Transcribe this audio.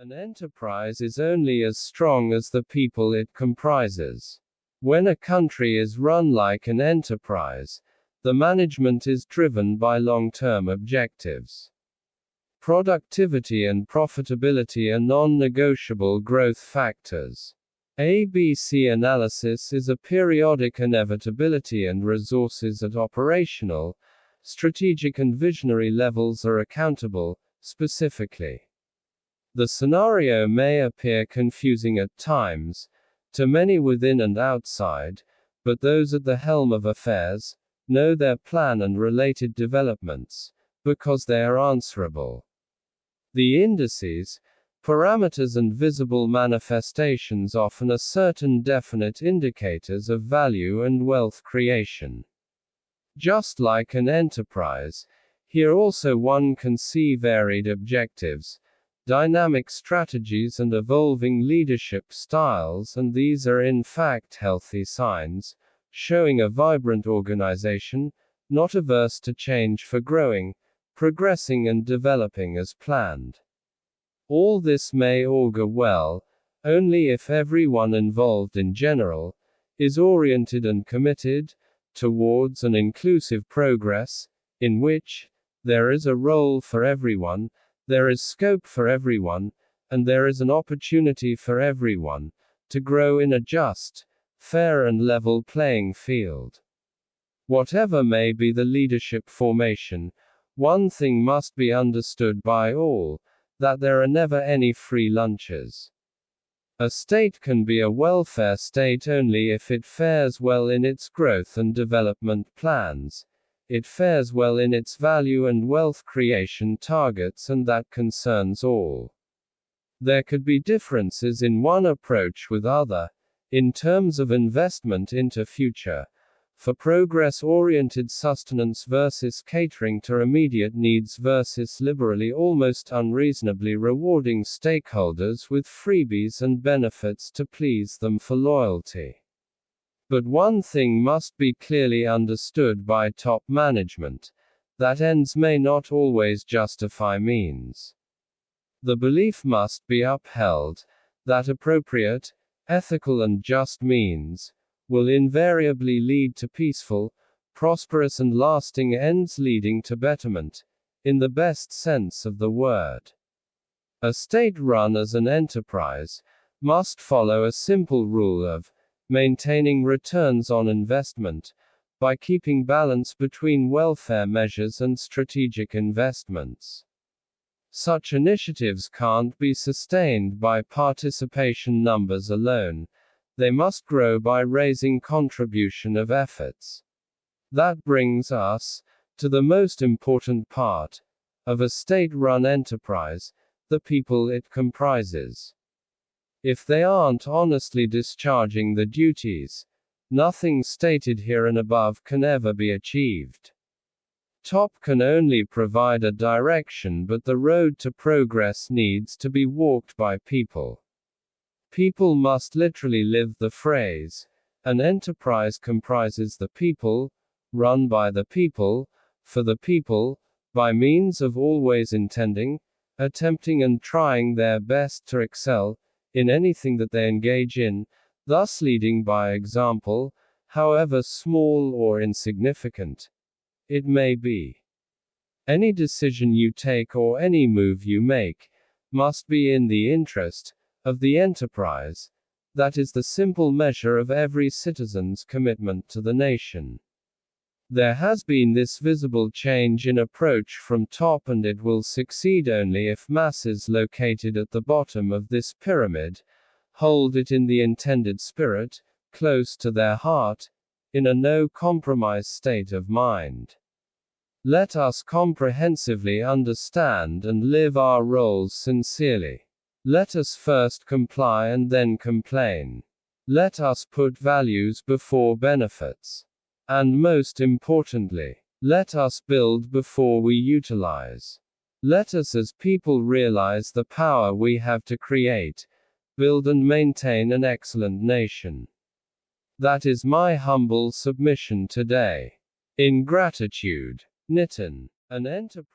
An enterprise is only as strong as the people it comprises. When a country is run like an enterprise, the management is driven by long-term objectives. Productivity and profitability are non-negotiable growth factors. ABC analysis is a periodic inevitability, and resources at operational, strategic and visionary levels are accountable, specifically. The scenario may appear confusing at times, to many within and outside, but those at the helm of affairs know their plan and related developments, because they are answerable. The indices, parameters and visible manifestations often are certain definite indicators of value and wealth creation. Just like an enterprise, here also one can see varied objectives, dynamic strategies and evolving leadership styles, and these are in fact healthy signs, showing a vibrant organization, not averse to change for growing, progressing and developing as planned. All this may augur well, only if everyone involved in general, is oriented and committed, towards an inclusive progress, in which, there is a role for everyone, there is scope for everyone, and there is an opportunity for everyone, to grow in a just, fair and level playing field. Whatever may be the leadership formation, one thing must be understood by all, that there are never any free lunches. A state can be a welfare state only if it fares well in its growth and development plans, it fares well in its value and wealth creation targets, and that concerns all. There could be differences in one approach with other, in terms of investment into future, for progress-oriented sustenance versus catering to immediate needs versus liberally almost unreasonably rewarding stakeholders with freebies and benefits to please them for loyalty. But one thing must be clearly understood by top management, that ends may not always justify means. The belief must be upheld, that appropriate, ethical and just means, will invariably lead to peaceful, prosperous and lasting ends leading to betterment, in the best sense of the word. A state run as an enterprise, must follow a simple rule of maintaining returns on investment, by keeping balance between welfare measures and strategic investments. Such initiatives can't be sustained by participation numbers alone, they must grow by raising contribution of efforts. That brings us to the most important part of a state-run enterprise, the people it comprises. If they aren't honestly discharging the duties, nothing stated here and above can ever be achieved. Top can only provide a direction, but the road to progress needs to be walked by people. People must literally live the phrase, an enterprise comprises the people, run by the people, for the people, by means of always intending, attempting and trying their best to excel in anything that they engage in, thus leading by example, however small or insignificant it may be. Any decision you take or any move you make must be in the interest of the enterprise. That is the simple measure of every citizen's commitment to the nation. There has been this visible change in approach from top, and it will succeed only if masses located at the bottom of this pyramid hold it in the intended spirit, close to their heart, in a no-compromise state of mind. Let us comprehensively understand and live our roles sincerely. Let us first comply and then complain. Let us put values before benefits. And most importantly, let us build before we utilize. Let us as people realize the power we have to create, build and maintain an excellent nation. That is my humble submission today. In gratitude, Nitin, an enterprise.